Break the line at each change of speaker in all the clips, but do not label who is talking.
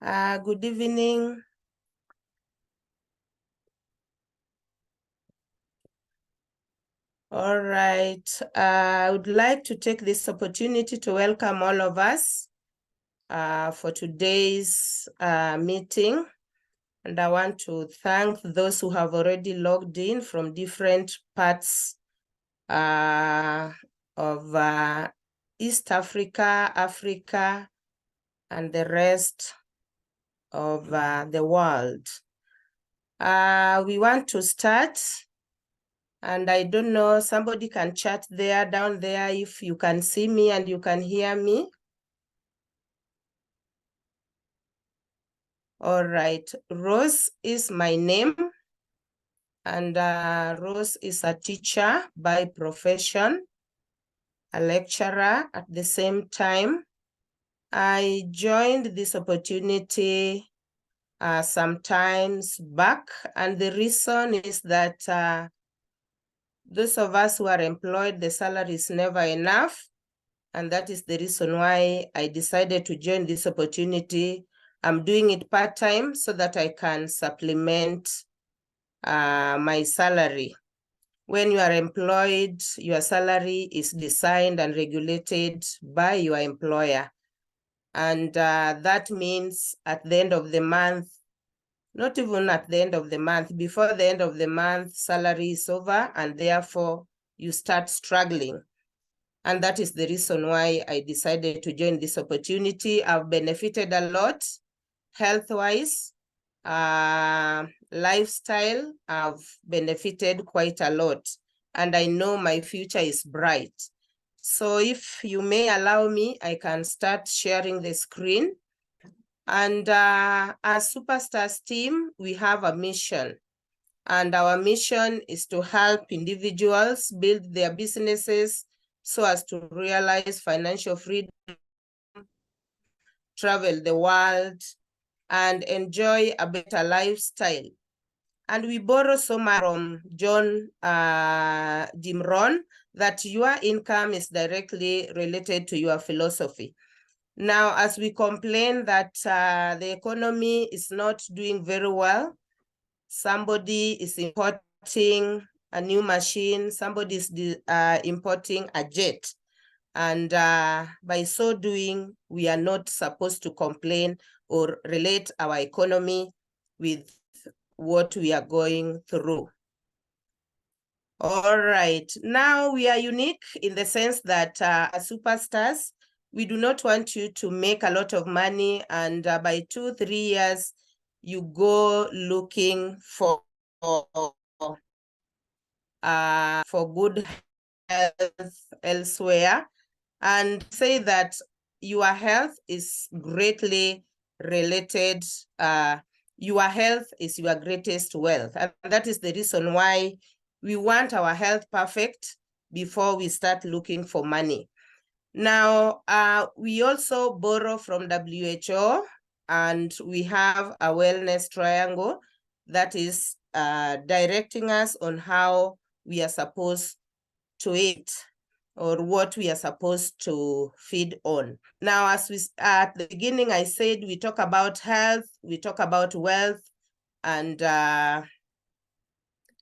Good evening. All right. I would like to take this opportunity to welcome all of us for today's meeting. And I want to thank those who have already logged in from different parts of East Africa, Africa, and the rest of the world. We want to start. And I don't know, somebody can chat there, down there, if you can see me and you can hear me. All right, Rose is my name. And Rose is a teacher by profession, a lecturer at the same time. I joined this opportunity sometimes back, and the reason is that those of us who are employed, the salary is never enough. And that is the reason why I decided to join this opportunity. I'm doing it part-time so that I can supplement my salary. When you are employed, your salary is designed and regulated by your employer. And that means at the end of the month, not even at the end of the month, before the end of the month, salary is over, and therefore you start struggling. And that is the reason why I decided to join this opportunity. I've benefited a lot, health-wise, lifestyle, I've benefited quite a lot. And I know my future is bright. So if you may allow me, I can start sharing the screen. And as Superstars team, we have a mission. And our mission is to help individuals build their businesses so as to realize financial freedom, travel the world, and enjoy a better lifestyle. And we borrow so much from John Jim Rohn that your income is directly related to your philosophy. Now, as we complain that the economy is not doing very well, somebody is importing a new machine, somebody is importing a jet. And by so doing, we are not supposed to complain or relate our economy with what we are going through. All right, now we are unique in the sense that as Superstars, we do not want you to make a lot of money and by 2-3 years, you go looking for good health elsewhere, and say that your health is greatly related. Your health is your greatest wealth. And that is the reason why we want our health perfect before we start looking for money. Now, we also borrow from WHO, and we have a wellness triangle that is directing us on how we are supposed to eat or what we are supposed to feed on. Now, as we at the beginning, I said we talk about health, we talk about wealth, and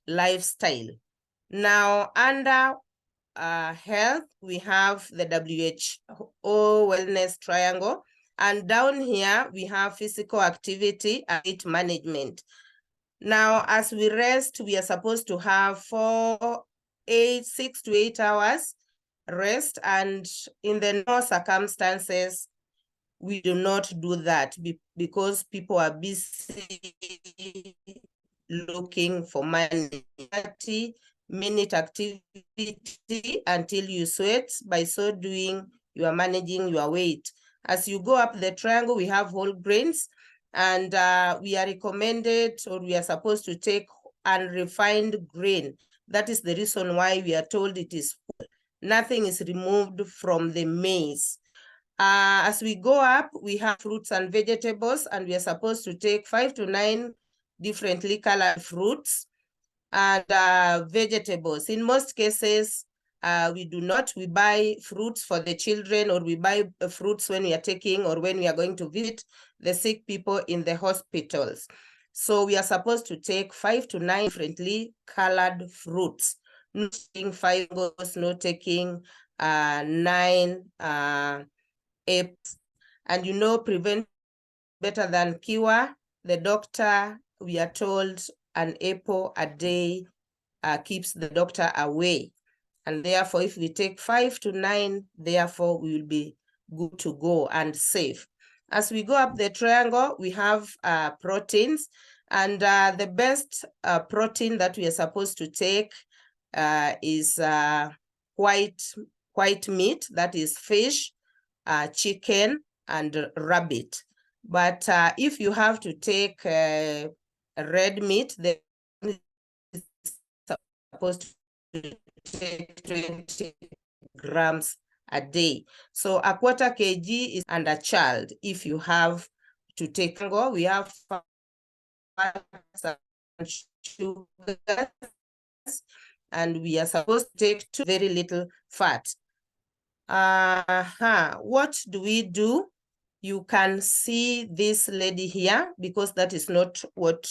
lifestyle. Now, under health, we have the WHO wellness triangle, and down here we have physical activity and weight management. Now, as we rest, we are supposed to have 6 to 8 hours rest, and in the normal circumstances, we do not do that because people are busy looking for money. 30-minute activity until you sweat. By so doing, you are managing your weight. As you go up the triangle, we have whole grains, and we are recommended, or we are supposed to take unrefined grain. That is the reason why we are told it is full. Nothing is removed from the maize. As we go up, we have fruits and vegetables, and we are supposed to take 5 to 9 differently colored fruits and vegetables. In most cases, We do not. We buy fruits for the children, or we buy fruits when we are taking or when we are going to visit the sick people in the hospitals. So we are supposed to take 5 to 9 differently colored fruits. Not taking 5 mangoes, not taking 9 apples. And you know, prevent better than cure. The doctor, we are told, an apple a day keeps the doctor away. And therefore, if we take 5 to 9, therefore we will be good to go and safe. As we go up the triangle, we have proteins. And the best protein that we are supposed to take is white meat, that is fish, chicken, and rabbit. But if you have to take red meat, then it's supposed to take 20 grams a day. So a quarter kg is and a child. If you have to take, we have fats and sugars, and we are supposed to take very little fat. What do we do? You can see this lady here, because that is not what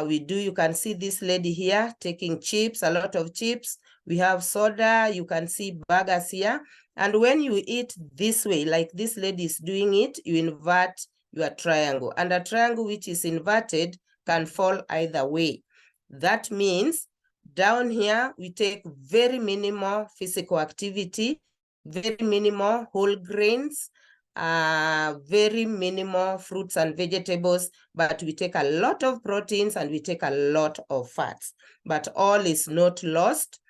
we do. You can see this lady here taking chips, a lot of chips. We have soda. You can see burgers here. And when you eat this way, like this lady is doing it, you invert your triangle. And a triangle which is inverted can fall either way. That means down here, we take very minimal physical activity, very minimal whole grains, very minimal fruits and vegetables, but we take a lot of proteins and we take a lot of fats. But all is not lost.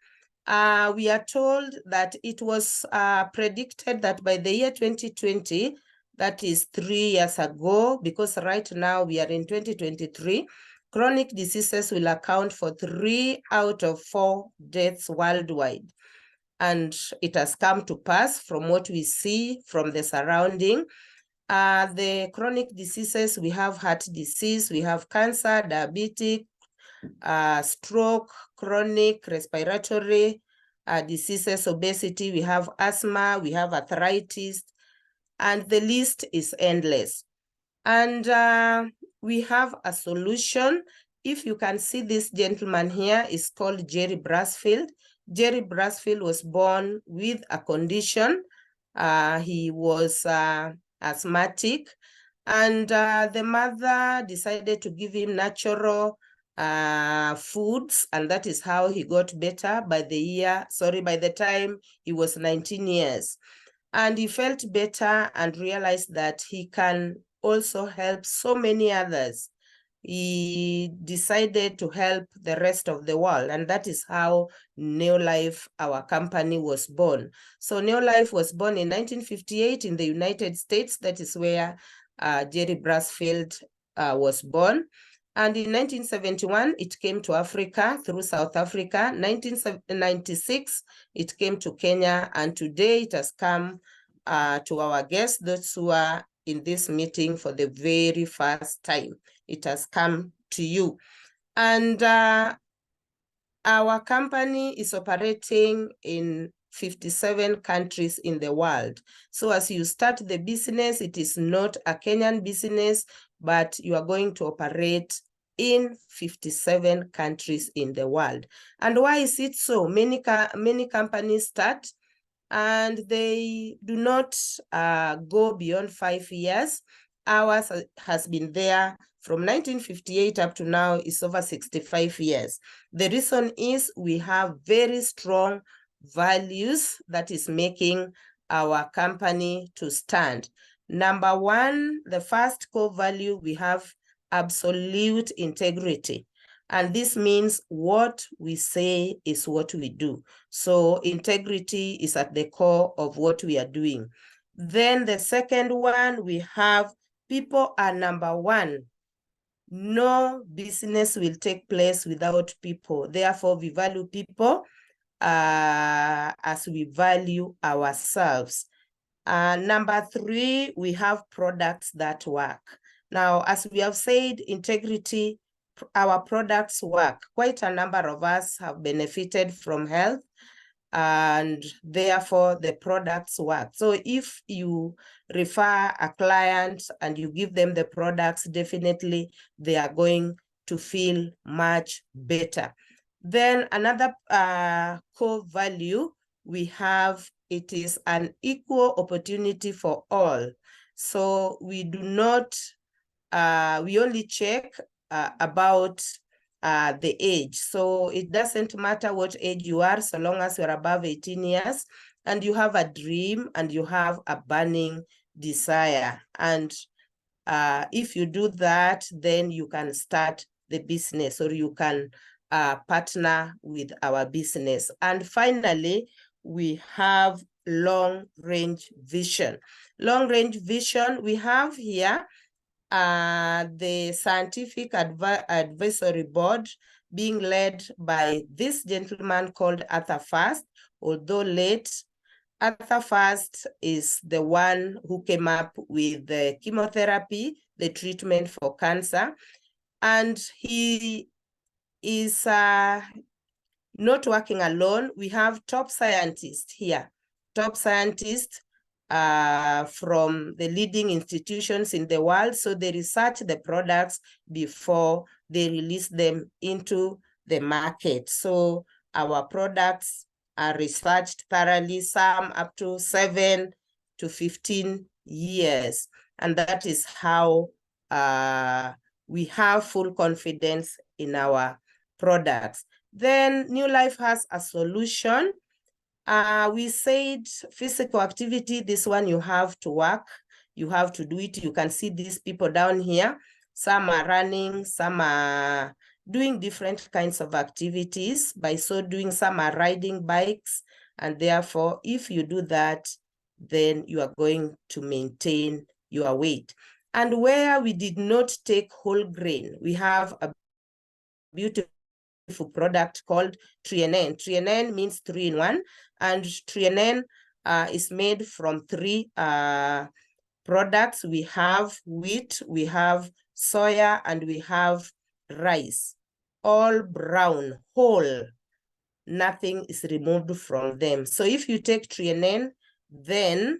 We are told that it was predicted that by the year 2020, that is 3 years ago, because right now we are in 2023, chronic diseases will account for 3 out of 4 deaths worldwide. And it has come to pass from what we see from the surrounding. The chronic diseases, we have heart disease, we have cancer, diabetic, stroke, chronic respiratory diseases, obesity, we have asthma, we have arthritis, and the list is endless. And we have a solution. If you can see this gentleman here, is called Jerry Brasfield. Jerry Brasfield was born with a condition. He was asthmatic, and the mother decided to give him natural foods, and that is how he got better by the time he was 19 years. And he felt better and realized that he can also help so many others. He decided to help the rest of the world, and that is how Neolife, our company, was born. So Neolife was born in 1958 in the United States. That is where Jerry Brasfield was born. And in 1971, it came to Africa through South Africa. 1996, it came to Kenya. And today it has come to our guests, those who are in this meeting for the very first time. It has come to you. And our company is operating in 57 countries in the world. So as you start the business, it is not a Kenyan business, but you are going to operate in 57 countries in the world. And why is it so? Many companies start and they do not go beyond 5 years. Ours has been there from 1958 up to now is over 65 years. The reason is we have very strong values that is making our company to stand. Number one, the first core value, we have absolute integrity. And this means what we say is what we do. So integrity is at the core of what we are doing. Then the second one, we have people are number one. No business will take place without people. Therefore, we value people as we value ourselves. Number three, we have products that work. Now, as we have said, integrity, our products work. Quite a number of us have benefited from health. and therefore the products work. So if you refer a client and you give them the products, definitely they are going to feel much better. Then another core value we have, it is an equal opportunity for all. So we do not, we only check about the age. So it doesn't matter what age you are, so long as you're above 18 years and you have a dream and you have a burning desire. And if you do that, then you can start the business, or you can partner with our business. And finally, we have long-range vision. Long-range vision, we have here the scientific advisory board being led by this gentleman called Arthur First. Although late, Arthur First is the one who came up with the chemotherapy, the treatment for cancer. And he is not working alone. We have top scientists here, top scientists from the leading institutions in the world. So they research the products before they release them into the market. So our products are researched thoroughly, some up to 7 to 15 years. And that is how we have full confidence in our products. Then New Life has a solution. We said physical activity, this one you have to work, you have to do it. You can see these people down here. Some are running, some are doing different kinds of activities. By so doing, some are riding bikes. And therefore, if you do that, then you are going to maintain your weight. And where we did not take whole grain, we have a beautiful product called Trienen. Trienen means 3-in-1, and Trienen is made from 3 products. We have wheat, we have soya, and we have rice, all brown, whole. Nothing is removed from them. So if you take Trienen, then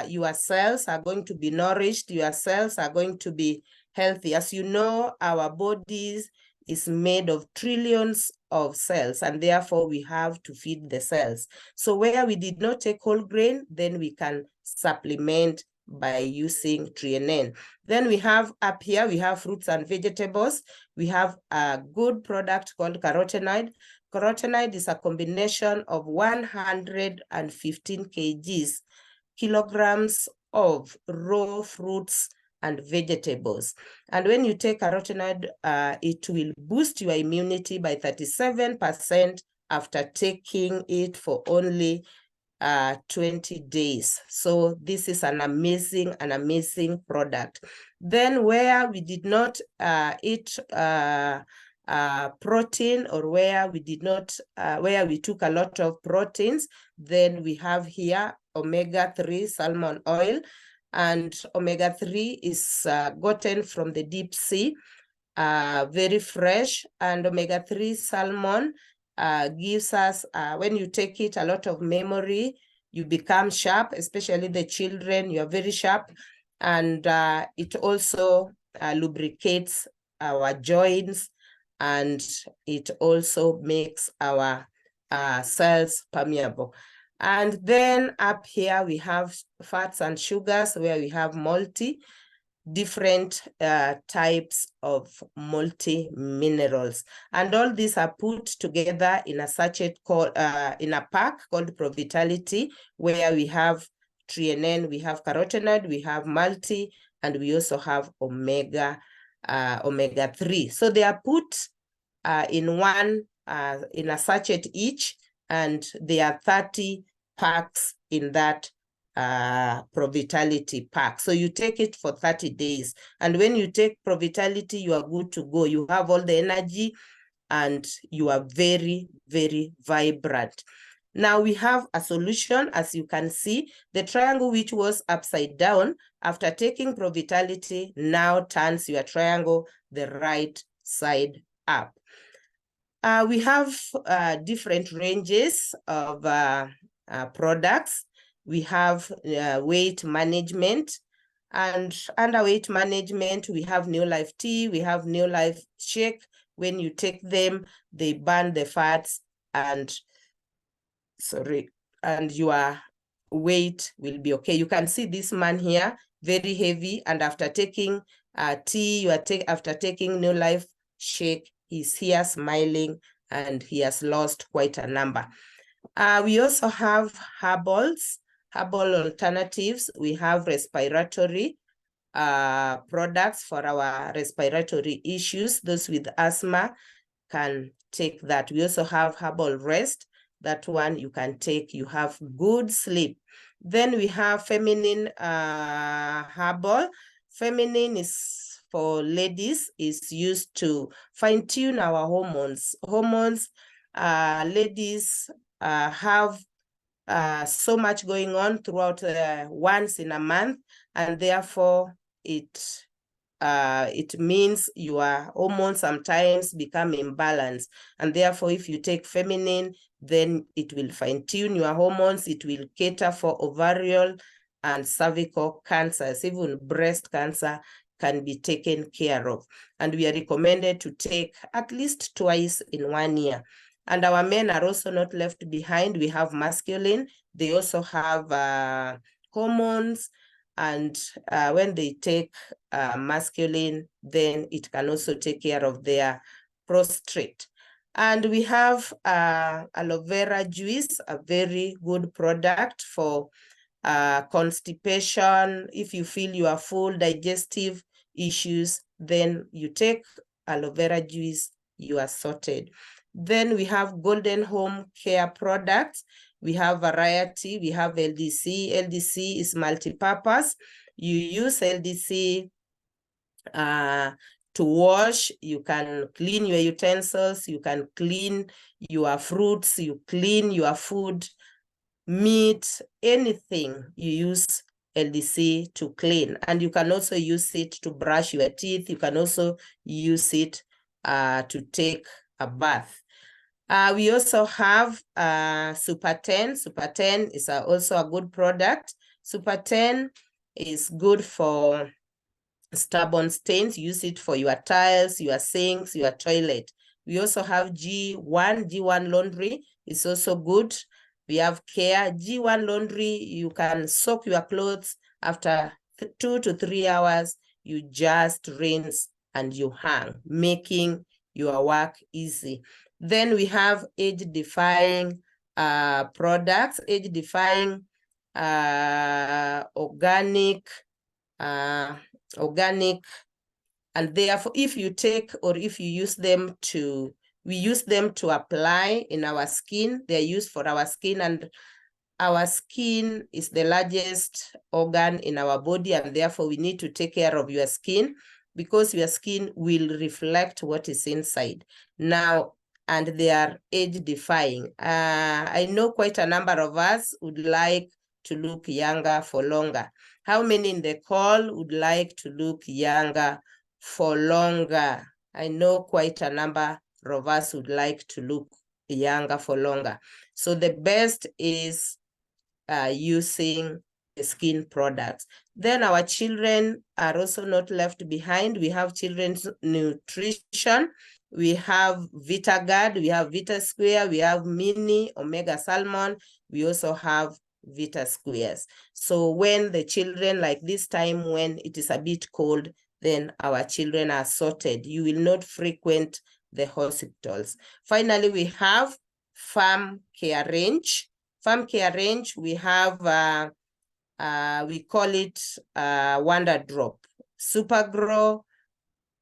your cells are going to be nourished, your cells are going to be healthy. As you know, our bodies is made of trillions of cells, and therefore we have to feed the cells. So where we did not take whole grain, then we can supplement by using Trienen. Then we have up here, we have fruits and vegetables. We have a good product called carotenoid. Carotenoid is a combination of 115 kilograms of raw fruits and vegetables. And when you take carotenoid, it will boost your immunity by 37% after taking it for only 20 days. So this is an amazing product. Then where we did not eat protein, or where we did not, where we took a lot of proteins, then we have here omega-3 salmon oil. And omega-3 is gotten from the deep sea, very fresh. And omega-3 salmon gives us, when you take it, a lot of memory. You become sharp, especially the children, you are very sharp. And it also lubricates our joints, and it also makes our cells permeable. And then up here we have fats and sugars, where we have different types of multi-minerals. And all these are put together in a sachet called, in a pack called Provitality, where we have Trienen, we have carotenoid, we have multi, and we also have omega-3. So they are put in one, in a sachet each, and there are 30 packs in that Provitality pack. So you take it for 30 days. And when you take Provitality, you are good to go. You have all the energy and you are very, very vibrant. Now we have a solution. As you can see, the triangle which was upside down, after taking Provitality, now turns your triangle the right side up. We have different ranges of products. We have weight management, and under weight management, we have New Life Tea, we have New Life Shake. When you take them, they burn the fats and your weight will be okay. You can see this man here, very heavy, and after taking tea, after taking New Life Shake, he's here smiling and he has lost quite a number. We also have herbal alternatives. We have respiratory products for our respiratory issues. Those with asthma can take that. We also have herbal rest. That one you can take, you have good sleep. Then we have feminine herbal. Feminine is for ladies, is used to fine-tune our hormones. Ladies have so much going on throughout once in a month, and therefore it means your hormones sometimes become imbalanced, and therefore if you take feminine, then it will fine-tune your hormones. It will cater for ovarian and cervical cancers. Even breast cancer can be taken care of, and we are recommended to take at least twice in 1 year. And our men are also not left behind. We have masculine. They also have hormones, and when they take masculine, then it can also take care of their prostate. And we have aloe vera juice, a very good product for constipation. If you feel you are full, digestive issues, then you take aloe vera juice, you are sorted. Then we have Golden Home Care products. We have variety. We have LDC. LDC is multi-purpose. You use LDC to wash. You can clean your utensils. You can clean your fruits. You clean your food, meat, anything. You use LDC to clean. And you can also use it to brush your teeth. You can also use it to take a bath. We also have Super 10. Super 10 is also a good product. Super 10 is good for stubborn stains. Use it for your tiles, your sinks, your toilet. We also have G1. G1 laundry is also good. We have Care. G1 laundry, you can soak your clothes after 2 to 3 hours. You just rinse and you hang, making your work easy. Then we have age-defying products, age-defying organic, and therefore if you take or if you use them to, we use them to apply in our skin. They're used for our skin, and our skin is the largest organ in our body, and therefore we need to take care of your skin, because your skin will reflect what is inside. Now, and they are age-defying. I know quite a number of us would like to look younger for longer. How many in the call would like to look younger for longer? I know quite a number of us would like to look younger for longer. So the best is using the skin products. Then our children are also not left behind. We have children's nutrition. We have VitaGuard, we have Vita Square, we have Mini Omega Salmon. We also have Vita Squares. So when the children, like this time when it is a bit cold, then our children are sorted. You will not frequent the hospitals. Finally, we have Farm Care Range. Farm Care Range, we have, we call it Wonder Drop. Super Grow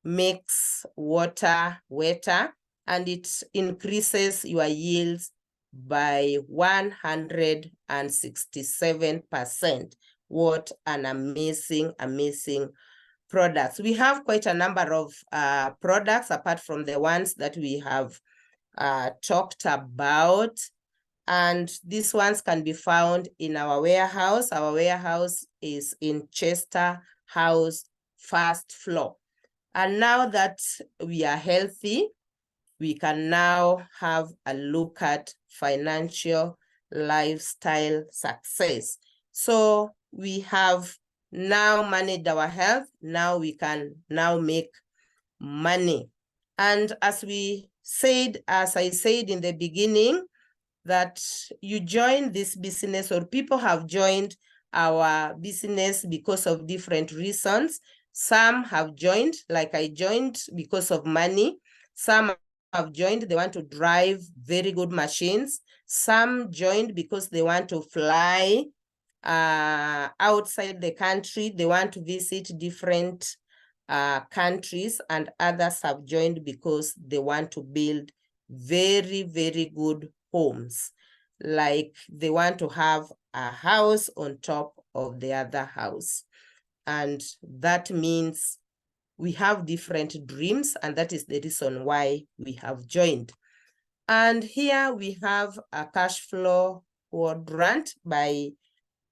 makes water wetter, and it increases your yields by 167%. What an amazing, amazing products. We have quite a number of products apart from the ones that we have talked about. And these ones can be found in our warehouse. Our warehouse is in Chester House, first floor. And now that we are healthy, we can now have a look at financial lifestyle success. So we have now managed our health. Now we can now make money. And as I said in the beginning, that you join this business, or people have joined our business because of different reasons. Some have joined, like I joined, because of money. Some have joined, they want to drive very good machines. Some joined because they want to fly outside the country. They want to visit different countries, and others have joined because they want to build very, very good homes. Like they want to have a house on top of the other house. And that means we have different dreams, and that is the reason why we have joined. And here we have a cash flow quadrant by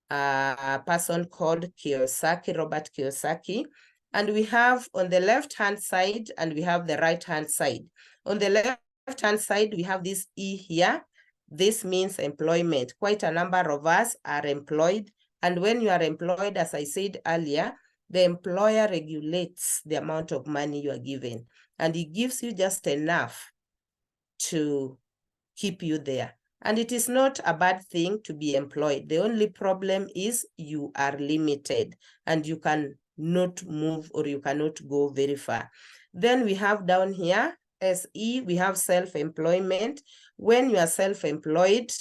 a person called Robert Kiyosaki. And we have on the left-hand side, and we have the right-hand side. On the left-hand side, we have this E here. This means employment. Quite a number of us are employed. And when you are employed, as I said earlier, the employer regulates the amount of money you are given. And he gives you just enough to keep you there. And it is not a bad thing to be employed. The only problem is you are limited and you cannot move, or you cannot go very far. Then we have down here, SE, we have self-employment. When you are self-employed,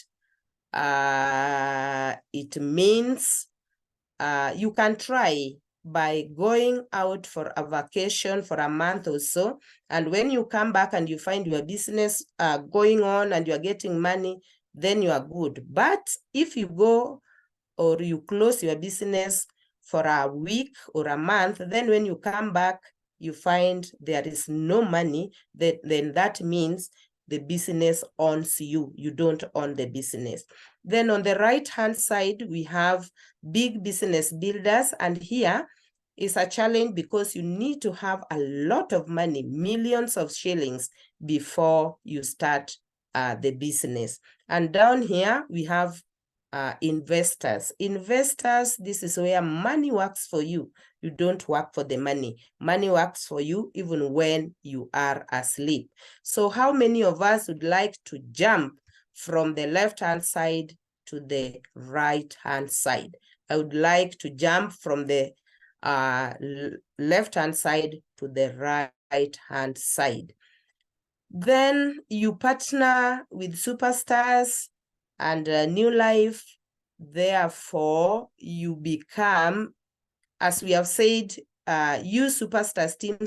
it means you can try by going out for a vacation for a month or so. And when you come back and you find your business going on and you're getting money, then you are good. But if you go or you close your business for a week or a month, then when you come back, you find there is no money, then that means the business owns you. You don't own the business. Then on the right-hand side, we have big business builders. And here is a challenge because you need to have a lot of money, millions of shillings, before you start the business. And down here, we have investors. Investors, this is where money works for you. You don't work for the money. Money works for you even when you are asleep. So how many of us would like to jump from the left-hand side to the right-hand side? I would like to jump from the left-hand side to the right-hand side. Then you partner with superstars and New Life. Therefore, you become, as we have said, use superstars team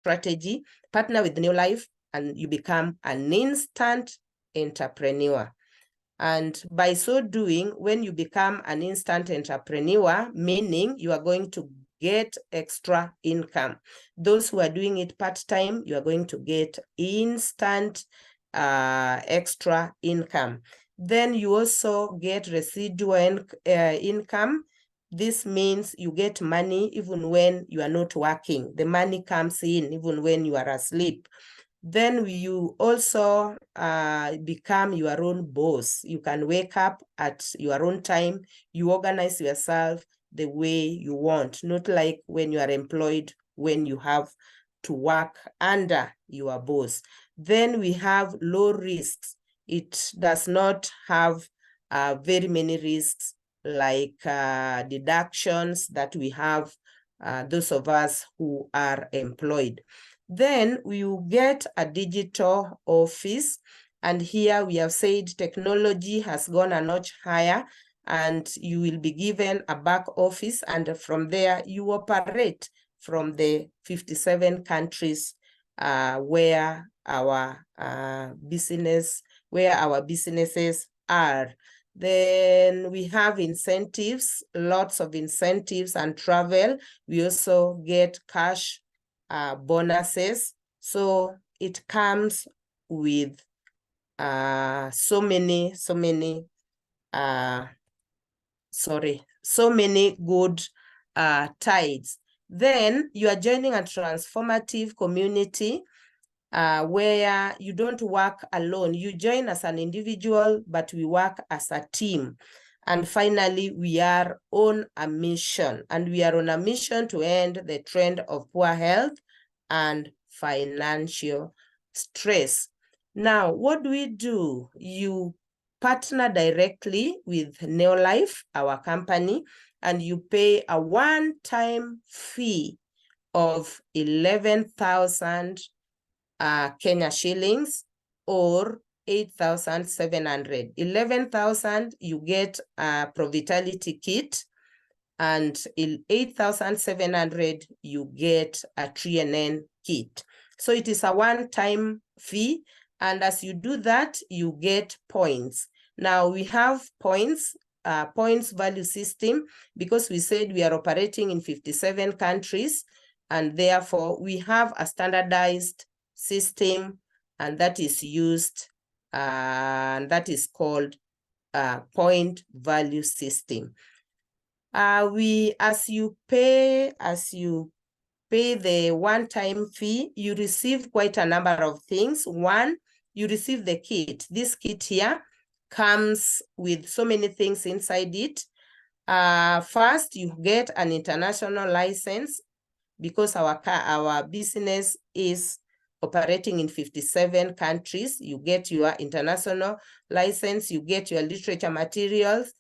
strategy, partner with New Life, and you become an instant entrepreneur. And by so doing, when you become an instant entrepreneur, meaning you are going to get extra income. Those who are doing it part-time, you are going to get instant extra income. Then you also get residual income. This means you get money even when you are not working. The money comes in even when you are asleep. Then you also become your own boss. You can wake up at your own time. You organize yourself the way you want, not like when you are employed, when you have to work under your boss. Then we have low risks. It does not have very many risks like deductions that we have, those of us who are employed. Then we will get a digital office. And here we have said technology has gone a notch higher, and you will be given a back office. And from there, you operate from the 57 countries where our businesses are. Then we have incentives, lots of incentives and travel. We also get cash bonuses. So it comes with so many good tides. Then you are joining a transformative community. where you don't work alone. You join as an individual, but we work as a team. And finally, we are on a mission, and we are on a mission to end the trend of poor health and financial stress. Now, what do we do? You partner directly with Neolife, our company, and you pay a one-time fee of 11,000 Kenya shillings, or 8,700. 11,000, you get a Provitality kit, and 8,700, you get a 3NN kit. So it is a one-time fee, and as you do that, you get points. Now we have points value system, because we said we are operating in 57 countries, and therefore we have a standardized system, and that is used, and that is called point value system. As you pay the one-time fee, you receive quite a number of things. One, you receive the kit. This kit here comes with so many things inside it. First, you get an international license, because our business is operating in 57 countries. You get your international license, you get your literature materials,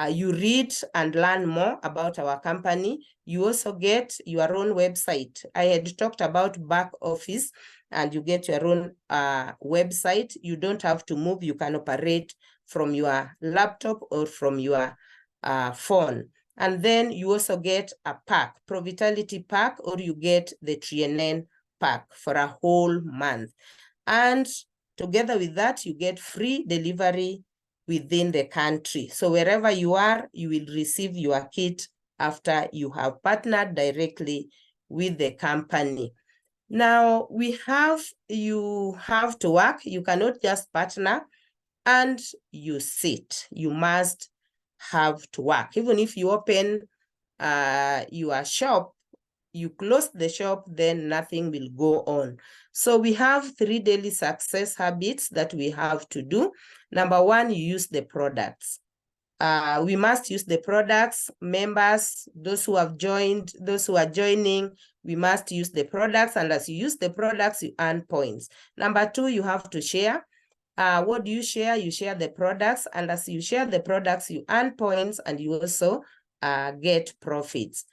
you read and learn more about our company. You also get your own website. I had talked about back office, and you get your own website. You don't have to move. You can operate from your laptop or from your phone. And then you also get a pack, Provitality pack, or you get the 3NN pack for a whole month. And together with that, you get free delivery within the country. So wherever you are, you will receive your kit after you have partnered directly with the company. Now, you have to work. You cannot just partner and you sit. You must have to work. Even if you open your shop, you close the shop, then nothing will go on. So we have 3 daily success habits that we have to do. Number 1, you use the products. We must use the products. Members, those who have joined, those who are joining, we must use the products. And as you use the products, you earn points. Number 2, you have to share. What do you share? You share the products. And as you share the products, you earn points, and you also get profits.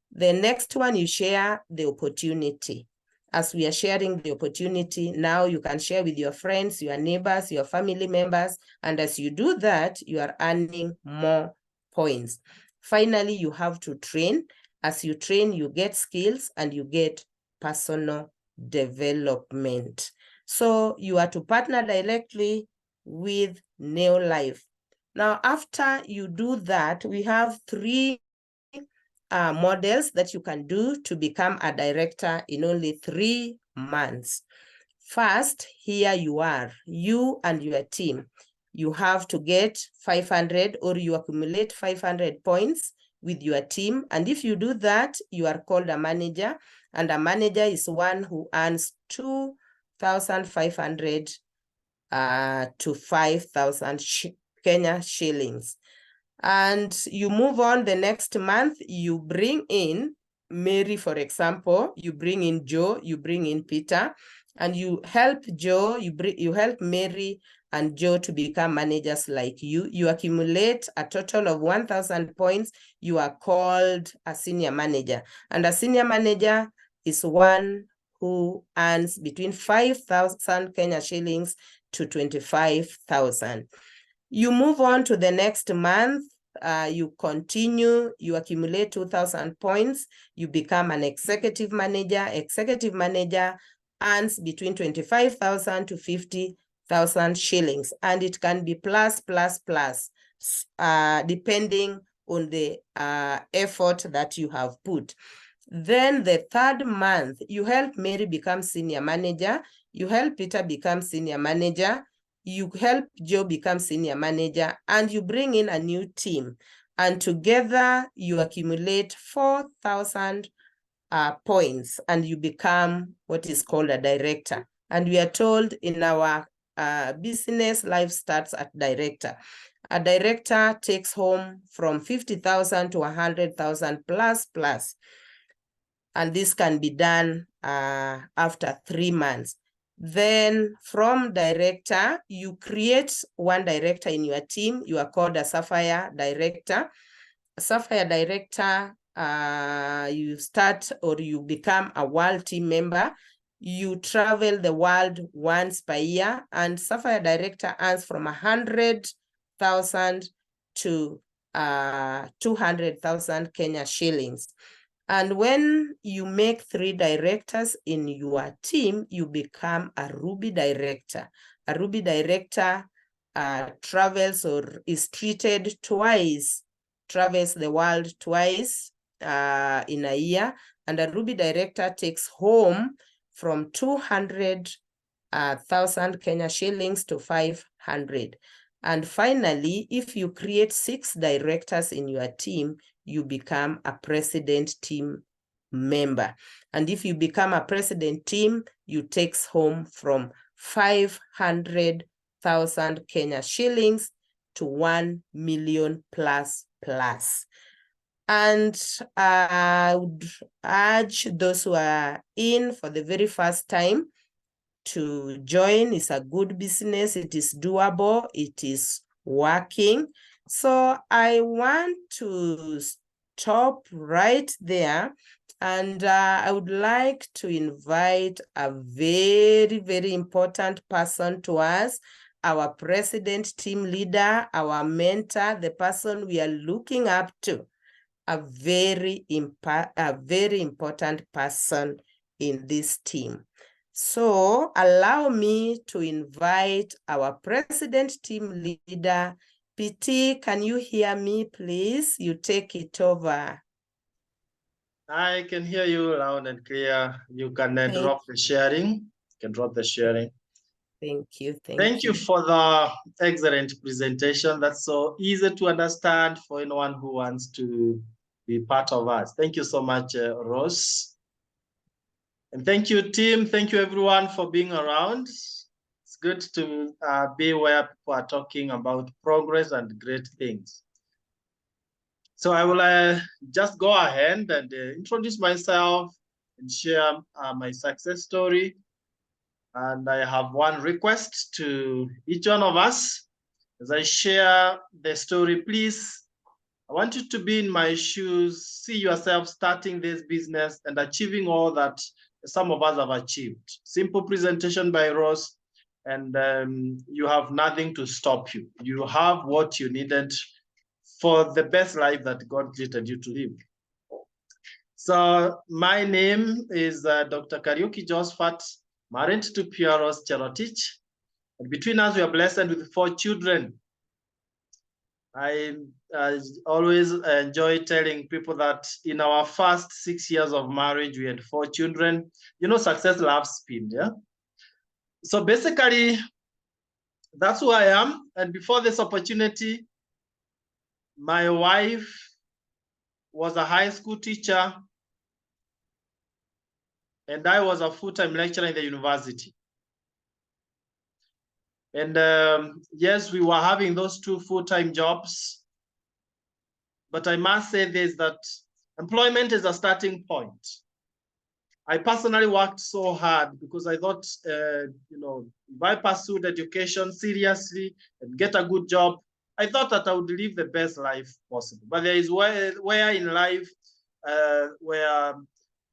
The next one, you share the opportunity. As we are sharing the opportunity, now you can share with your friends, your neighbors, your family members. And as you do that, you are earning more points. Finally, you have to train. As you train, you get skills and you get personal development. So you are to partner directly with Neolife. Now, after you do that, we have 3 models that you can do to become a director in only 3 months. First, here you are, you and your team. You have to get 500, or you accumulate 500 points with your team. And if you do that, you are called a manager. And a manager is one who earns 2,500 to 5,000 Kenya shillings. And you move on the next month, you bring in Mary, for example, you bring in Joe, you bring in Peter, and you help Joe, you help Mary and Joe to become managers like you. You accumulate a total of 1,000 points. You are called a senior manager. And a senior manager is one who earns between 5,000 Kenya shillings to 25,000. You move on to the next month, you continue, you accumulate 2,000 points, you become an executive manager. Executive manager earns between 25,000 to 50,000 shillings, and it can be plus, depending on the effort that you have put. Then the 3rd month, you help Mary become senior manager, you help Peter become senior manager, you help Joe become senior manager, and you bring in a new team. And together you accumulate 4,000 points, and you become what is called a director. And we are told in our business, life starts at director. A director takes home from 50,000 to 100,000 plus. And this can be done after 3 months. Then from director, you create one director in your team. You are called a Sapphire director. A Sapphire director, you start or you become a world team member. You travel the world once per year, and Sapphire director earns from 100,000 to 200,000 Kenya shillings. And when you make 3 directors in your team, you become a Ruby director. A Ruby director travels or is treated twice, travels the world twice in a year. And a Ruby director takes home from 200,000 Kenya shillings to 500. And finally, if you create 6 directors in your team, you become a president team member. And if you become a president team, you take home from 500,000 Kenya shillings to 1 million plus. And I would urge those who are in for the very first time to join. It's a good business. It is doable. It is working. So I want to stop right there. And I would like to invite a very, very important person to us, our president, team leader, our mentor, the person we are looking up to, a very important person in this team. So allow me to invite our president team leader, PT. Can you hear me, please? You take it over.
I can hear you loud and clear. You can drop the sharing. You can drop the sharing.
Thank you.
Thank you for the excellent presentation. That's so easy to understand for anyone who wants to be part of us. Thank you so much, Rose. And thank you, team. Thank you, everyone, for being around. It's good to be where people are talking about progress and great things. So I will just go ahead and introduce myself and share my success story. And I have one request to each one of us. As I share the story, please, I want you to be in my shoes, see yourself starting this business and achieving all that some of us have achieved. Simple presentation by Rose, and you have nothing to stop you. You have what you needed for the best life that God created you to live. So my name is Dr. Kariuki'S Josphat, married to Rose Cherotich. And between us, we are blessed with 4 children. I always enjoy telling people that in our first 6 years of marriage, we had 4 children. You know, success loves speed, yeah? So basically, that's who I am. And before this opportunity, my wife was a high school teacher, and I was a full-time lecturer in the university. And yes, we were having those 2 full-time jobs. But I must say this, that employment is a starting point. I personally worked so hard because I thought, you know, if I pursued education seriously and get a good job, I thought that I would live the best life possible. But there is where in life where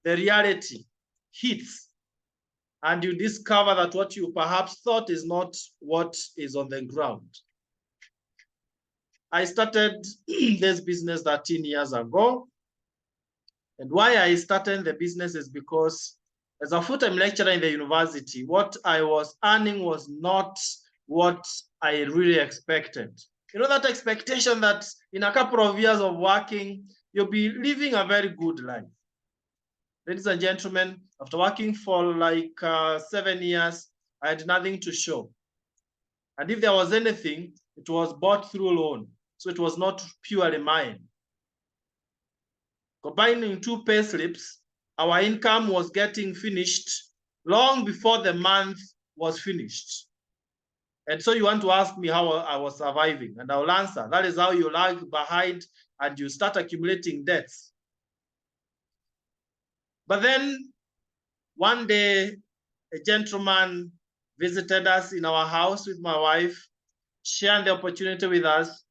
the reality hits and you discover that what you perhaps thought is not what is on the ground. I started this business 13 years ago. And why I started the business is because as a full-time lecturer in the university, what I was earning was not what I really expected. You know, that expectation that in a couple of years of working, you'll be living a very good life. Ladies and gentlemen, after working for like 7 years, I had nothing to show. And if there was anything, it was bought through loan. So it was not purely mine. Combining 2 pay slips, our income was getting finished long before the month was finished. And so you want to ask me how I was surviving, and I will answer. That is how you lag behind and you start accumulating debts. But then one day, a gentleman visited us in our house with my wife, shared the opportunity with us.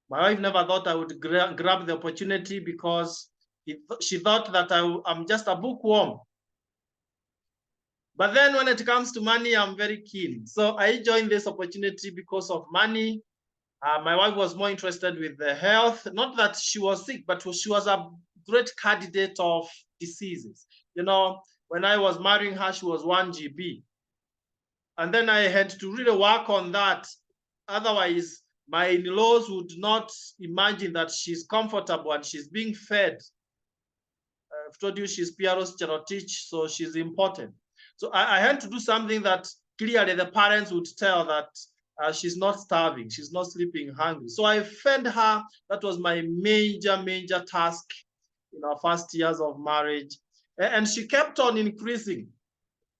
My wife never thought I would grab the opportunity because she thought that I'm just a bookworm. But then when it comes to money, I'm very keen. So I joined this opportunity because of money. My wife was more interested with the health. Not that she was sick, but she was a great candidate of diseases. You know, when I was marrying her, she was 1 GB. And then I had to really work on that. Otherwise, my in-laws would not imagine that she's comfortable and she's being fed. I've told you she's Piero's Cherotich, so she's important. So I had to do something that clearly the parents would tell that she's not starving, she's not sleeping hungry. So I fed her. That was my major task in our first years of marriage. And she kept on increasing.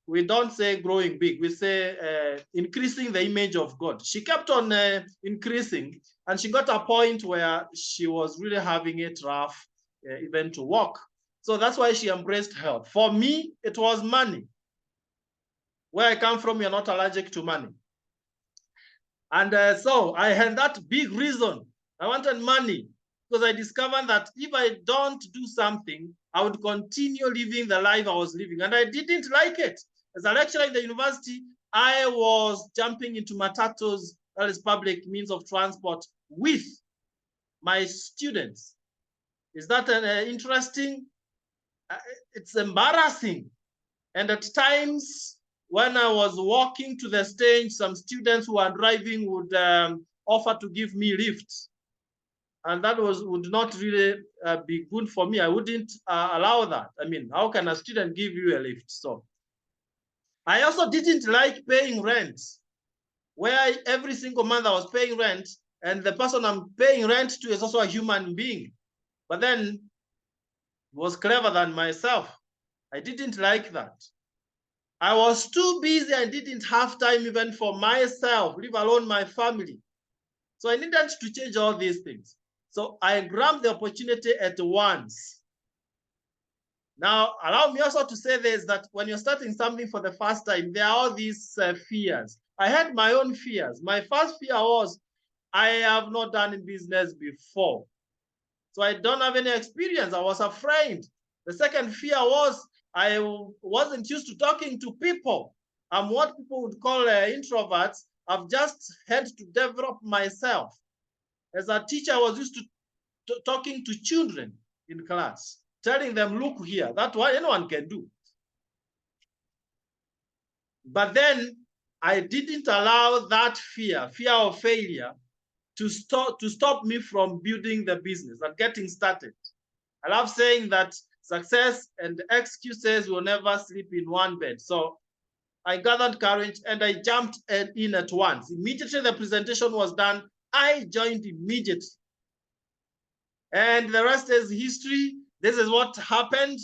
We don't say growing big, we say increasing the image of God. She kept on increasing, and she got a point where she was really having it rough, even to walk. So that's why she embraced health. For me, it was money. Where I come from, you're not allergic to money. And so I had that big reason. I wanted money because I discovered that if I don't do something, I would continue living the life I was living. And I didn't like it. As a lecturer in the university, I was jumping into matatus, that is public means of transport, with my students. Is that interesting? It's embarrassing. And at times, when I was walking to the stage, some students who are driving would offer to give me lifts. And that would not really be good for me. I wouldn't allow that. I mean, how can a student give you a lift? So I also didn't like paying rent, where every single month I was paying rent, and the person I'm paying rent to is also a human being. But then was clever than myself. I didn't like that. I was too busy and didn't have time even for myself, leave alone my family. So I needed to change all these things. So I grabbed the opportunity at once. Now, allow me also to say this, that when you're starting something for the first time, there are all these fears. I had my own fears. My first fear was, I have not done business before. So I don't have any experience. I was afraid. The second fear was, I wasn't used to talking to people. I'm what people would call introverts. I've just had to develop myself. As a teacher, I was used to talking to children in class, telling them, look here, that's what anyone can do. But then I didn't allow that fear of failure, to stop me from building the business and getting started. I love saying that success and excuses will never sleep in one bed. So I gathered courage and I jumped in at once. Immediately the presentation was done, I joined immediately. And the rest is history. This is what happened.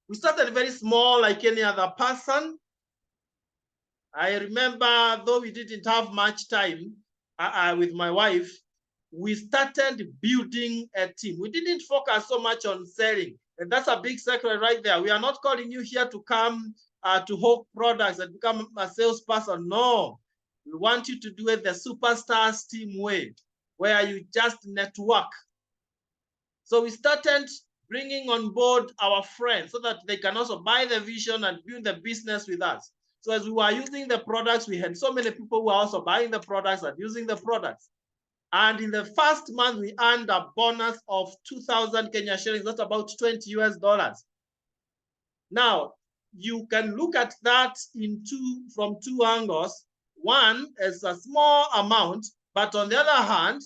We started very small, like any other person. I remember, though we didn't have much time with my wife, we started building a team. We didn't focus so much on selling. And that's a big secret right there. We are not calling you here to come to hawk products and become a salesperson. No, we want you to do it the superstars team way, where you just network. So we started bringing on board our friends so that they can also buy the vision and build the business with us. So as we were using the products, we had so many people who were also buying the products and using the products. And in the first month, we earned a bonus of 2,000 Kenya shillings. That's about $20 US. Now, you can look at that from two angles. One is a small amount, but on the other hand,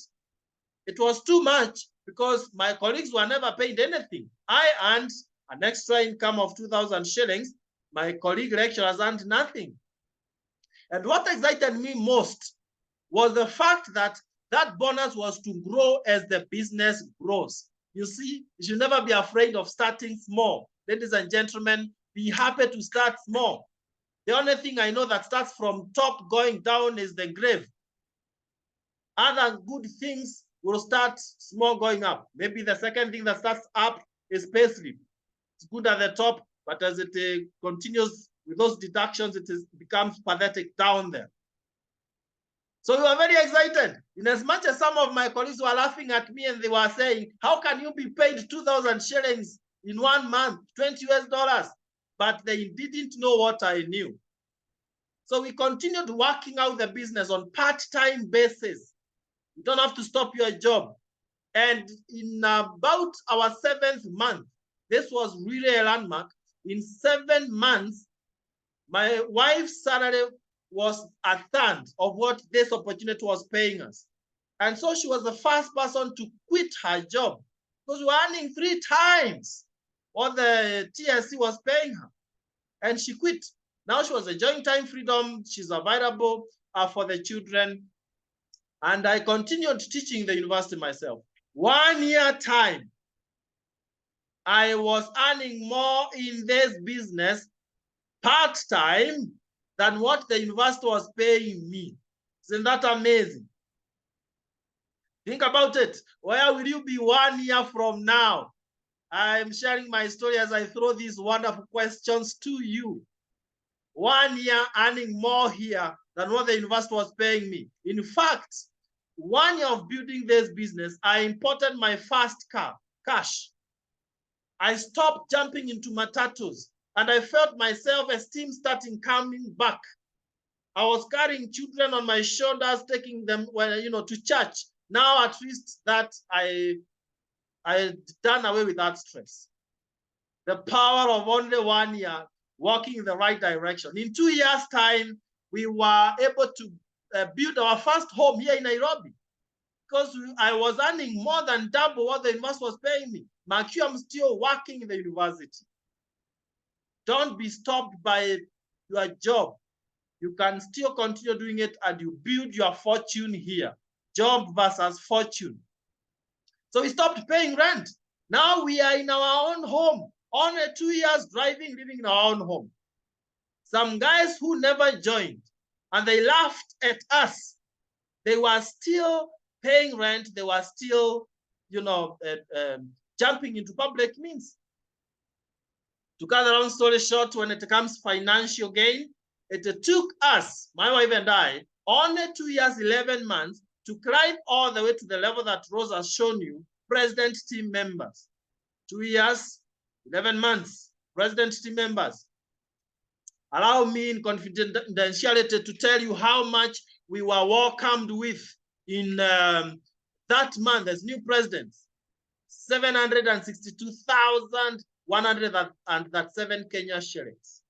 it was too much because my colleagues were never paid anything. I earned an extra income of 2,000 shillings. My colleague lecturers earned nothing. And what excited me most was the fact that that bonus was to grow as the business grows. You see, you should never be afraid of starting small. Ladies and gentlemen, be happy to start small. The only thing I know that starts from top going down is the grave. Other good things will start small going up. Maybe the second thing that starts up is payslip. It's good at the top, but as it continues with those deductions, becomes pathetic down there. So we were very excited. In as much as some of my colleagues were laughing at me and they were saying, how can you be paid 2,000 shillings in 1 month, $20 US? But they didn't know what I knew. So we continued working out the business on part-time basis. You don't have to stop your job. And in about our 7th month, this was really a landmark. In 7 months, my wife's salary was a third of what this opportunity was paying us. And so she was the first person to quit her job because we were earning 3 times what the TSC was paying her. And she quit. Now she was enjoying time freedom. She's available for the children. And I continued teaching the university myself. 1 year time, I was earning more in this business part-time than what the university was paying me. Isn't that amazing? Think about it. Where will you be 1 year from now? I'm sharing my story as I throw these wonderful questions to you. 1 year earning more here than what the university was paying me. In fact, 1 year of building this business, I imported my first car, cash. I stopped jumping into matatus and I felt my self-esteem starting coming back. I was carrying children on my shoulders, taking them, to church. Now at least that I done away with that stress. The power of only 1 year walking in the right direction. In 2 years' time, we were able to build our first home here in Nairobi because I was earning more than double what the university was paying me. Mark, I'm still working in the university. Don't be stopped by your job. You can still continue doing it and you build your fortune here. Job versus fortune. So we stopped paying rent. Now we are in our own home. Only 2 years driving, living in our own home. Some guys who never joined and they laughed at us. They were still paying rent. They were still, jumping into public means. To cut a long story short, when it comes financial gain, it took us, my wife and I, only 2 years, 11 months to climb all the way to the level that Rose has shown you, president team members. 2 years, 11 months, president team members. Allow me in confidentiality to tell you how much we were welcomed with in that month as new presidents. 762,107 Kenya shillings.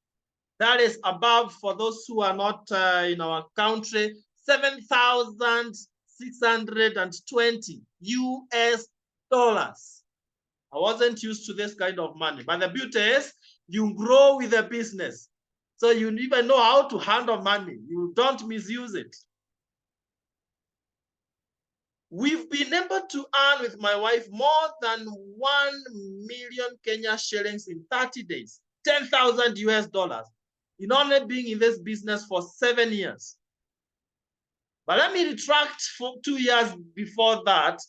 That is above, for those who are not in our country, 7,620 US dollars. I wasn't used to this kind of money, but the beauty is you grow with the business. So you even know how to handle money. You don't misuse it. We've been able to earn with my wife more than 1 million Kenya shillings in 30 days, 10,000 US dollars, in only being in this business for 7 years. But let me retract. For 2 years before that,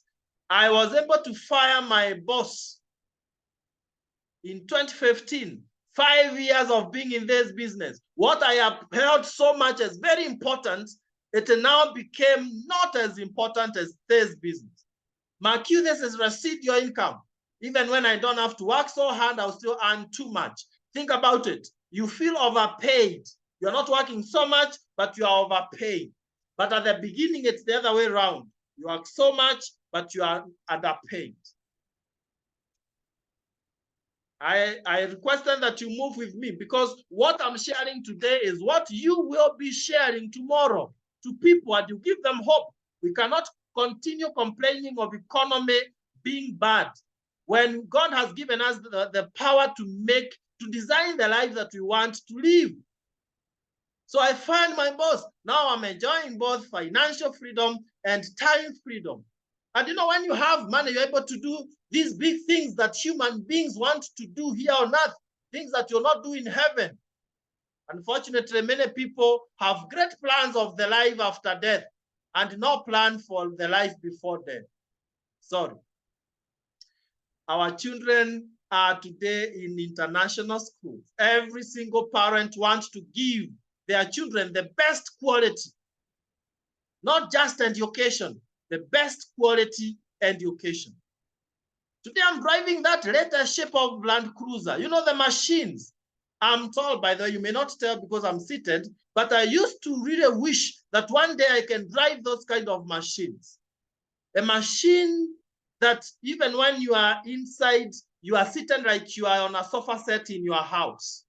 I was able to fire my boss in 2015. 5 years of being in this business. What I have held so much as very important, it now became not as important as this business. Mark you, this is residual income. Even when I don't have to work so hard, I'll still earn too much. Think about it. You feel overpaid. You're not working so much, but you are overpaid. But at the beginning, it's the other way around. You work so much, but you are underpaid. I requested that you move with me because what I'm sharing today is what you will be sharing tomorrow to people, and you give them hope. We cannot continue complaining of economy being bad when God has given us the power to design the life that we want to live. So I find my boss. Now I'm enjoying both financial freedom and time freedom. And when you have money, you're able to do these big things that human beings want to do here on earth. things that you'll not do in heaven. Unfortunately, many people have great plans of the life after death and no plan for the life before death. Sorry. Our children are today in international schools. Every single parent wants to give their children the best quality, not just education, the best quality education. Today, I'm driving that latest shape of Land Cruiser. You know, the machines. I'm told, by the way, you may not tell because I'm seated, but I used to really wish that one day I can drive those kind of machines. A machine that even when you are inside, you are sitting like you are on a sofa set in your house.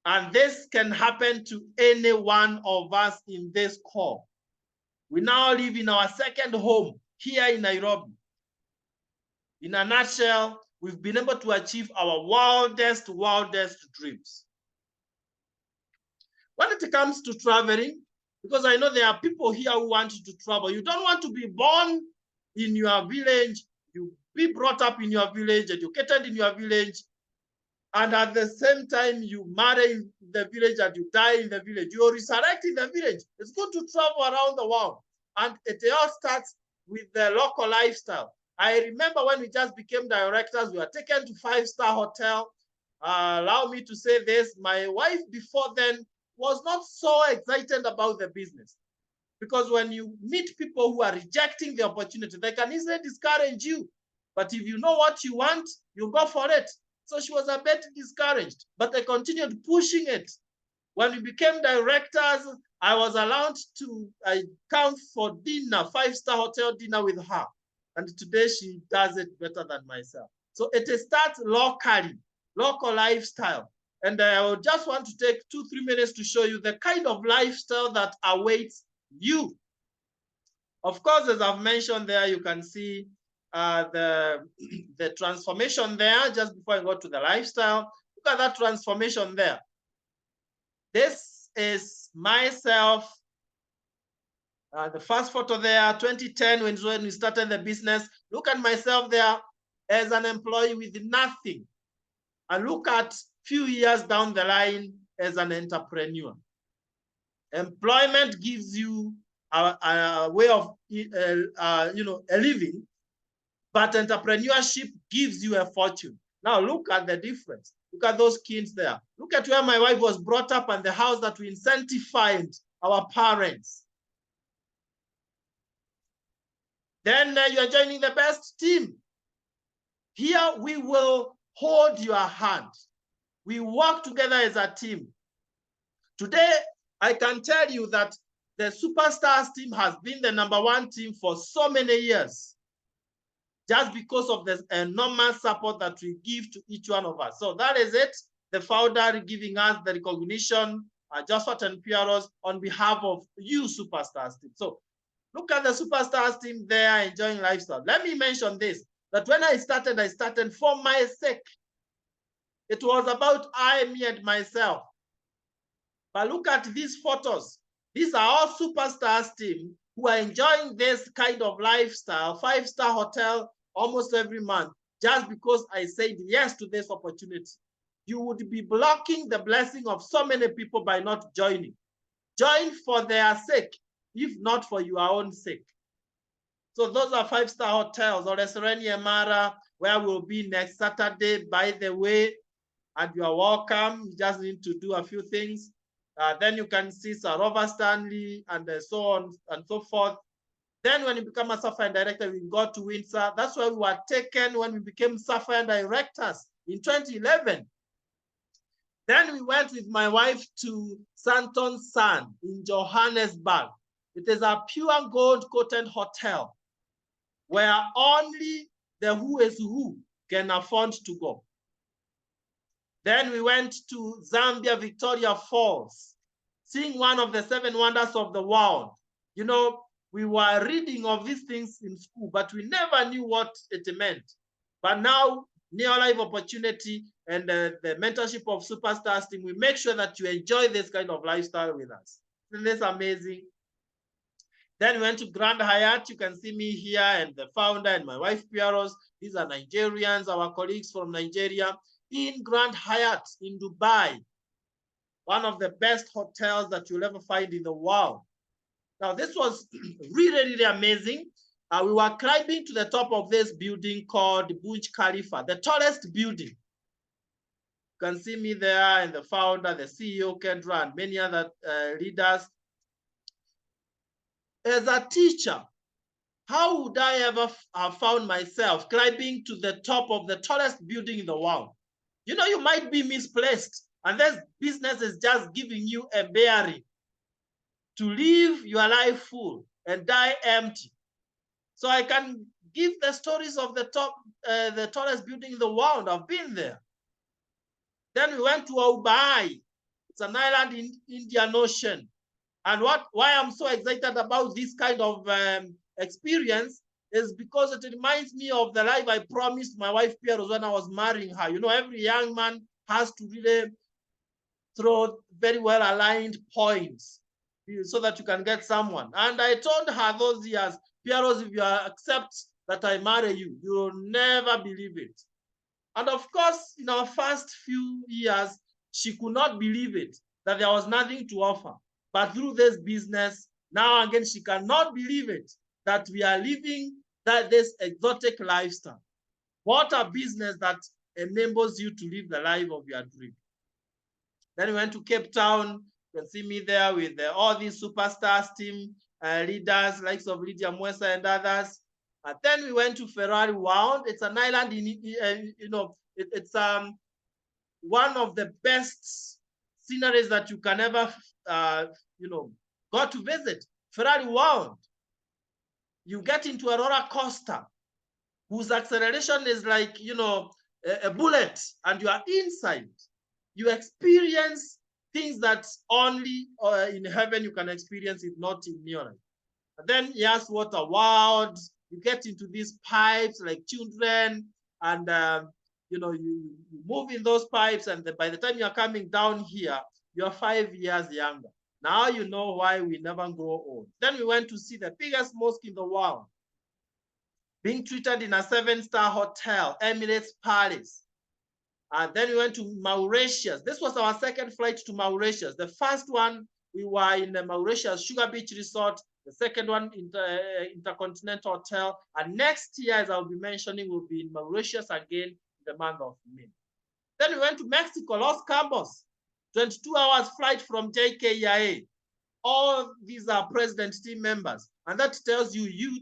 And this can happen to any one of us in this call. We now live in our second home here in Nairobi. In a nutshell, we've been able to achieve our wildest dreams. When it comes to traveling, because I know there are people here who want to travel. You don't want to be born in your village, you be brought up in your village, educated in your village, and at the same time you marry in the village and you die in the village. You resurrect in the village. It's good to travel around the world. And it all starts with the local lifestyle. I remember when we just became directors, we were taken to 5-star hotel. Allow me to say this, my wife before then was not so excited about the business. Because when you meet people who are rejecting the opportunity, they can easily discourage you. But if you know what you want, you go for it. So she was a bit discouraged, but I continued pushing it. When we became directors, I was allowed to come for dinner, 5-star hotel dinner with her. And today she does it better than myself. So it starts locally, local lifestyle. And I would just want to take 2-3 minutes to show you the kind of lifestyle that awaits you. Of course, as I've mentioned there, you can see the transformation there just before I go to the lifestyle. Look at that transformation there. This is myself. The first photo there, 2010, when we started the business. Look at myself there as an employee with nothing. And look at few years down the line as an entrepreneur. Employment gives you a way of a living, but entrepreneurship gives you a fortune. Now look at the difference. Look at those kids there. Look at where my wife was brought up and the house that we incentivize our parents. Then you are joining the best team. Here we will hold your hand. We work together as a team. Today, I can tell you that the Superstars team has been the #1 team for so many years, just because of the enormous support that we give to each one of us. So that is it. The founder giving us the recognition, Josphat and Pieros, on behalf of you Superstars team. So look at the Superstars team there enjoying lifestyle. Let me mention this, that when I started for my sake. It was about I, me, and myself. But look at these photos. These are all Superstars team who are enjoying this kind of lifestyle, 5-star hotel almost every month, just because I said yes to this opportunity. You would be blocking the blessing of so many people by not joining. Join for their sake, if not for your own sake. So those are 5-star hotels, or Sereni Emara, where we'll be next Saturday, by the way, and you are welcome. You just need to do a few things. Then you can see Sarova Stanley and so on and so forth. Then when you become a Sapphire director, we go to Windsor. That's why we were taken when we became Sapphire directors in 2011. Then we went with my wife to Santon Sun in Johannesburg. It is a pure gold coated hotel where only the who is who can afford to go. Then we went to Zambia, Victoria Falls, seeing one of the 7 wonders of the world. You know, we were reading of these things in school, but we never knew what it meant. But now, Neo-Life opportunity and the mentorship of Superstars team, we make sure that you enjoy this kind of lifestyle with us. Isn't this amazing? Then we went to Grand Hyatt. You can see me here and the founder and my wife, Pieros. These are Nigerians, our colleagues from Nigeria. in Grand Hyatt in Dubai, one of the best hotels that you'll ever find in the world. Now, this was really, really amazing. We were climbing to the top of this building called Burj Khalifa, the tallest building. You can see me there and the founder, the CEO, Kendra, and many other leaders. As a teacher, how would I ever have found myself climbing to the top of the tallest building in the world? You know, you might be misplaced, and this business is just giving you a bearing to live your life full and die empty. So I can give the stories of the tallest building in the world. I've been there. Then we went to Dubai. It's an island in Indian Ocean. And why I'm so excited about this kind of experience is because it reminds me of the life I promised my wife Pierre when I was marrying her. You know, every young man has to really throw very well aligned points so that you can get someone. And I told her those years, Pierre, if you accept that I marry you, you will never believe it. And of course, in our first few years, she could not believe it, that there was nothing to offer. But through this business, now again, she cannot believe it, that we are living this exotic lifestyle. What a business that enables you to live the life of your dream. Then we went to Cape Town. You can see me there with all these superstars, team leaders, likes of Lydia Mwesa and others. Then we went to Ferrari World. It's an island in, it's one of the best sceneries that you can ever, go to visit. Ferrari World. You get into a roller coaster whose acceleration is like, a bullet, and you are inside. You experience things that only in heaven you can experience, if not in your life. And then yes, water world. You get into these pipes like children, and you move in those pipes, and by the time you're coming down here, you're 5 years younger. Now you know why we never grow old. Then we went to see the biggest mosque in the world, being treated in a 7-star hotel, Emirates Palace. And then we went to Mauritius. This was our second flight to Mauritius. The first one, we were in the Mauritius Sugar Beach Resort. The second one, Intercontinental Hotel. And next year, as I'll be mentioning, we'll be in Mauritius again in the month of May. Then we went to Mexico, Los Cabos. 22 hours flight from JKIA. All these are president team members. And that tells you, you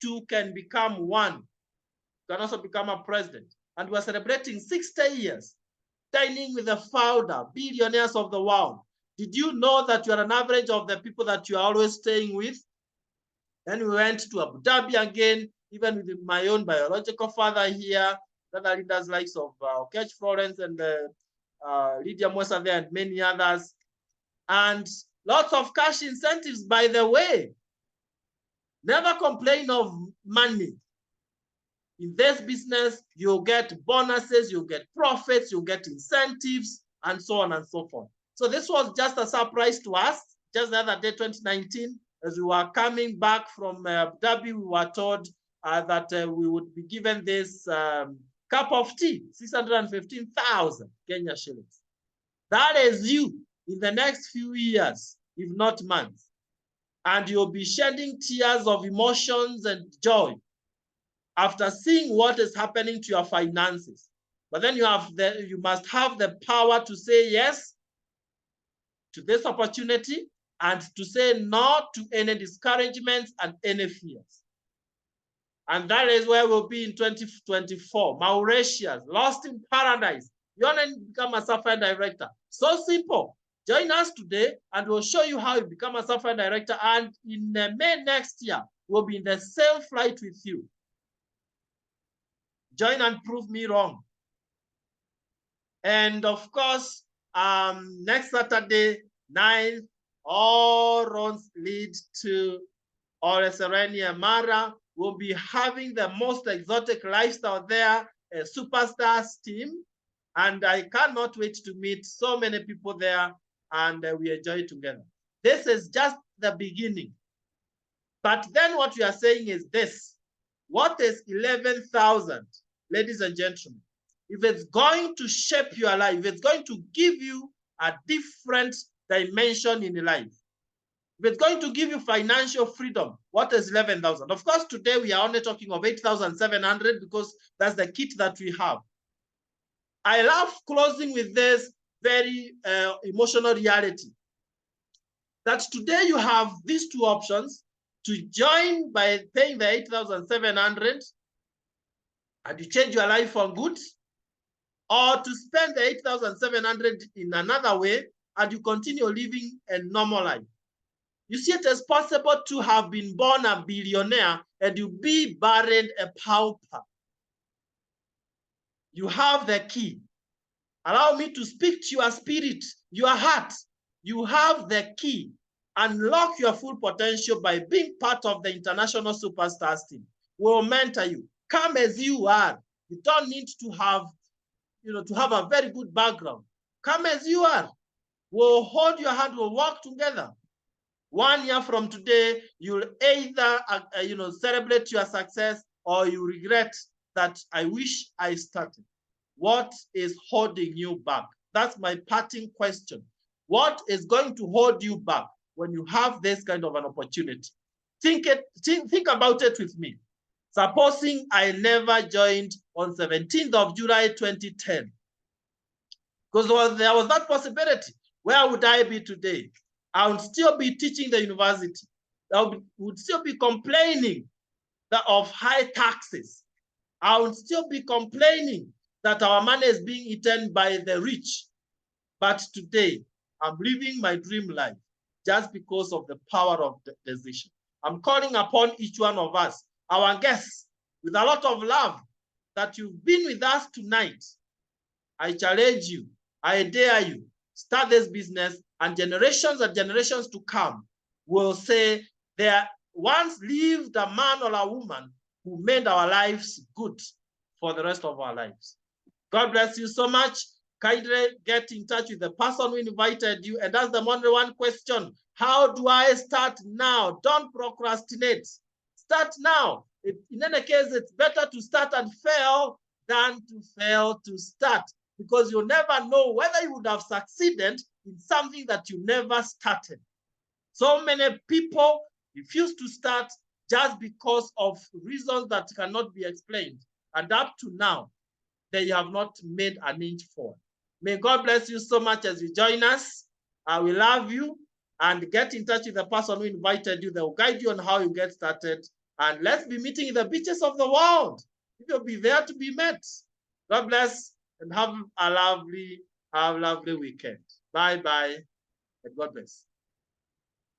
too can become one. You can also become a president. And we're celebrating 60 years, dining with the founder, billionaires of the world. Did you know that you are an average of the people that you are always staying with? Then we went to Abu Dhabi again, even with my own biological father here, other leaders like Okech Florence and Lydia Mwesa there and many others. And lots of cash incentives, by the way. Never complain of money. In this business, you'll get bonuses, you'll get profits, you'll get incentives, and so on and so forth. So this was just a surprise to us. Just the other day, 2019, as we were coming back from Abu Dhabi, we were told that we would be given this cup of tea, 615,000 Kenya shillings. That is you in the next few years, if not months. And you'll be shedding tears of emotions and joy after seeing what is happening to your finances. But then you must have the power to say yes to this opportunity and to say no to any discouragements and any fears. And that is where we'll be in 2024. Mauritius, lost in paradise. You want to become a software director. So simple. Join us today and we'll show you how you become a software director. And in May next year, we'll be in the same flight with you. Join and prove me wrong. And of course, next Saturday, 9th, all roads lead to Oreserenia Mara. We'll be having the most exotic lifestyle there, a superstars team. And I cannot wait to meet so many people there and we enjoy it together. This is just the beginning. But then what we are saying is this. What is 11,000, ladies and gentlemen? if it's going to shape your life, if it's going to give you a different dimension in life, if it's going to give you financial freedom, what is 11,000? Of course, today we are only talking of 8,700 because that's the kit that we have. I love closing with this very emotional reality that today you have these two options: to join by paying the 8,700 and you change your life for good, or to spend the 8,700 in another way and you continue living a normal life. You see, it is possible to have been born a billionaire and you be buried a pauper. You have the key. Allow me to speak to your spirit, your heart. You have the key. Unlock your full potential by being part of the International Superstars team. We'll mentor you. Come as you are. You don't need to have, to have a very good background. Come as you are. We'll hold your hand. We'll work together. 1 year from today, you'll either, celebrate your success or you regret that I wish I started. What is holding you back? That's my parting question. What is going to hold you back when you have this kind of an opportunity? Think about it with me. Supposing I never joined on 17th of July 2010, because there was that possibility. Where would I be today? I would still be teaching the university. I would still be complaining of high taxes. I would still be complaining that our money is being eaten by the rich. But today, I'm living my dream life just because of the power of the decision. I'm calling upon each one of us, our guests, with a lot of love, that you've been with us tonight. I challenge you, I dare you, start this business, and generations and generations to come will say, there once lived a man or a woman who made our lives good for the rest of our lives. God bless you so much. Kindly get in touch with the person who invited you and ask them only one question: how do I start now? Don't procrastinate. Start now. In any case, it's better to start and fail than to fail to start, because you'll never know whether you would have succeeded in something that you never started. So many people refuse to start just because of reasons that cannot be explained. And up to now, they have not made an inch forward. May God bless you so much as you join us. We love you, and get in touch with the person who invited you. They will guide you on how you get started. And let's be meeting in the beaches of the world. You'll be there to be met. God bless and have a lovely weekend. Bye-bye, and God bless.